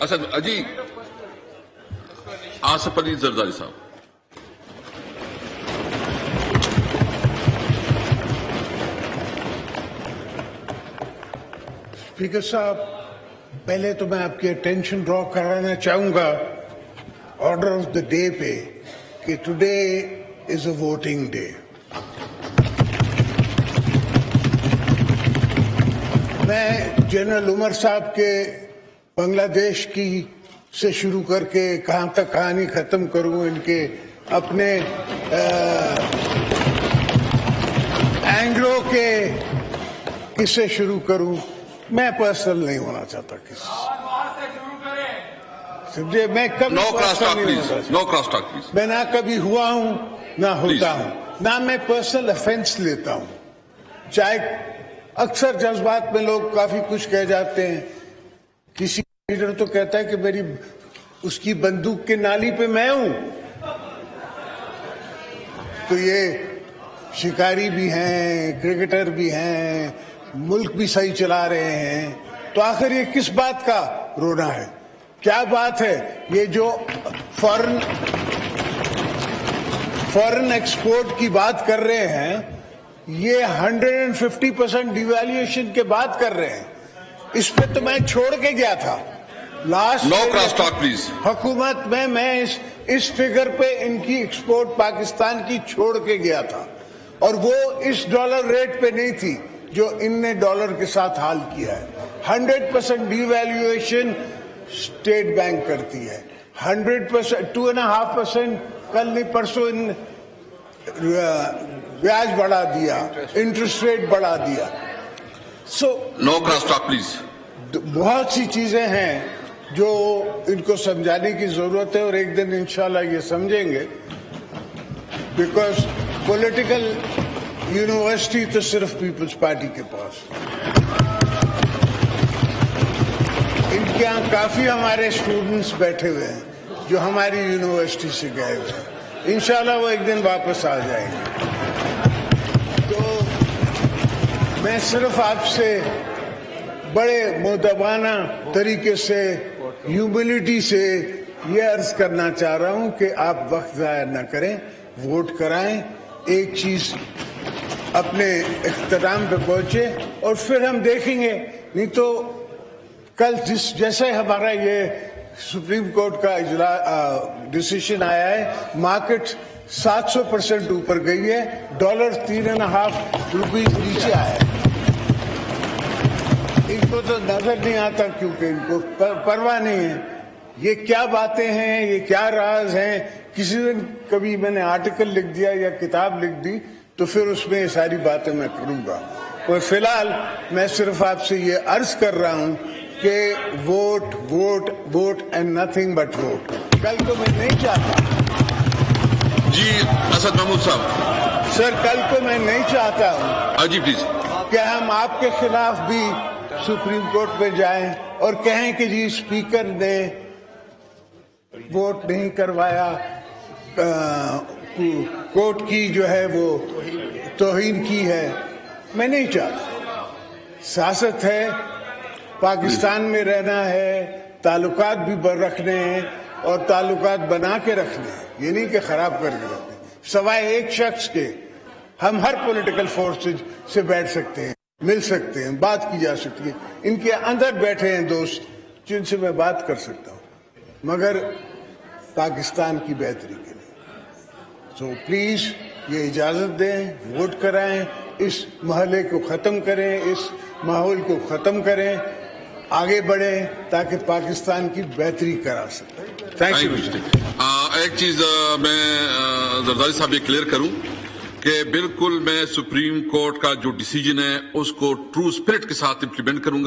اسد اجی آصف علی زرداری صاحب. اسپیکر صاحب، پہلے تو میں آپ کی اٹینشن ڈرا کرانا چاہوں گا آرڈر آف دا ڈے پہ کہ today is a voting day. میں جنرل عمر صاحب کے بنگلہ دیش کی سے شروع کر کے کہاں تک کہانی ختم کروں، ان کے اپنے اینگلو کے قصے شروع کروں. میں پرسنل نہیں ہونا چاہتا کسی سے. میں کبھی no cross talk please. No cross talk please. میں نہ کبھی ہوا ہوں نہ ہوتا ہوں، نہ میں پرسنل افینس لیتا ہوں. چاہے اکثر جذبات میں لوگ کافی کچھ کہہ جاتے ہیں. کسی لیڈر تو کہتا ہے کہ میری اس کی بندوق کے نالی پہ میں ہوں. تو یہ شکاری بھی ہیں، کرکٹر بھی ہیں، ملک بھی صحیح چلا رہے ہیں، تو آخر یہ کس بات کا رونا ہے؟ کیا بات ہے؟ یہ جو فورن ایکسپورٹ کی بات کر رہے ہیں، یہ 150% ڈیویلیویشن کے بات کر رہے ہیں. اس پہ تو میں چھوڑ کے گیا تھا last no cross talk please. حکومت میں اس فگر پہ ان کی ایکسپورٹ پاکستان کی چھوڑ کے گیا تھا، اور وہ اس ڈالر ریٹ پہ نہیں تھی جو ان نے ڈالر کے ساتھ حال کیا ہے. 100% ڈیویلیویشن اسٹیٹ بینک کرتی ہے. 100%، 2.5% کل نہیں پرسوں بیاج بڑھا دیا، انٹرسٹ ریٹ بڑھا دیا. نو کراس ٹاک پلیز. بہت سی چیزیں ہیں جو ان کو سمجھانے کی ضرورت ہے، اور ایک دن انشاءاللہ یہ سمجھیں گے. بیکاز پولیٹیکل یونیورسٹی تو صرف پیپلز پارٹی کے پاس. ان کے یہاں کافی ہمارے اسٹوڈنٹس بیٹھے ہوئے ہیں جو ہماری یونیورسٹی سے گئے ہوئے ہیں. انشاءاللہ وہ ایک دن واپس آ جائیں گے. تو میں صرف آپ سے بڑے مؤدبانہ طریقے سے، ہیوملٹی سے یہ عرض کرنا چاہ رہا ہوں کہ آپ وقت ضائع نہ کریں، ووٹ کرائیں. ایک چیز اپنے اختتام پہ پہنچے اور پھر ہم دیکھیں گے. نہیں تو کل جیسے ہمارا یہ سپریم کورٹ کا ڈیسیشن آیا ہے، مارکیٹ 700% اوپر گئی ہے، ڈالر 3.5 روپیز نیچے آیا ہے. ان کو تو نظر نہیں آتا کیونکہ ان کو پرواہ نہیں ہے. یہ کیا باتیں ہیں، یہ کیا راز ہیں. کسی دن کبھی میں نے آرٹیکل لکھ دیا یا کتاب لکھ دی تو پھر اس میں یہ ساری باتیں میں کروں گا. اور فی الحال میں صرف آپ سے یہ عرض کر رہا ہوں کہ vote vote vote and nothing but vote. کل کو میں نہیں چاہتا جی اسد محمود صاحب. سر، کل کو میں نہیں چاہتا ہوں جی پلیز کہ ہم آپ کے خلاف بھی سپریم کورٹ پہ جائیں اور کہیں کہ جی اسپیکر نے ووٹ نہیں کروایا، کورٹ کی جو ہے وہ توہین کی ہے. میں نہیں چاہتا. سیاست ہے، پاکستان میں رہنا ہے، تعلقات بھی رکھنے ہیں اور تعلقات بنا کے رکھنے ہیں، یہ نہیں کہ خراب کر کے رکھنے. سوائے ایک شخص کے ہم ہر پولیٹیکل فورس سے بیٹھ سکتے ہیں، مل سکتے ہیں، بات کی جا سکتی ہے. ان کے اندر بیٹھے ہیں دوست جن سے میں بات کر سکتا ہوں، مگر پاکستان کی بہتری کے لیے. سو پلیز یہ اجازت دیں، ووٹ کرائیں، اس محلے کو ختم کریں، اس ماحول کو ختم کریں، آگے بڑھیں تاکہ پاکستان کی بہتری کرا سکیں. Thank you. ایک چیز میں زرداری صاحب یہ کلیئر کروں کہ بالکل میں سپریم کورٹ کا جو ڈیسیجن ہے اس کو ٹرو اسپرٹ کے ساتھ امپلیمنٹ کروں گا.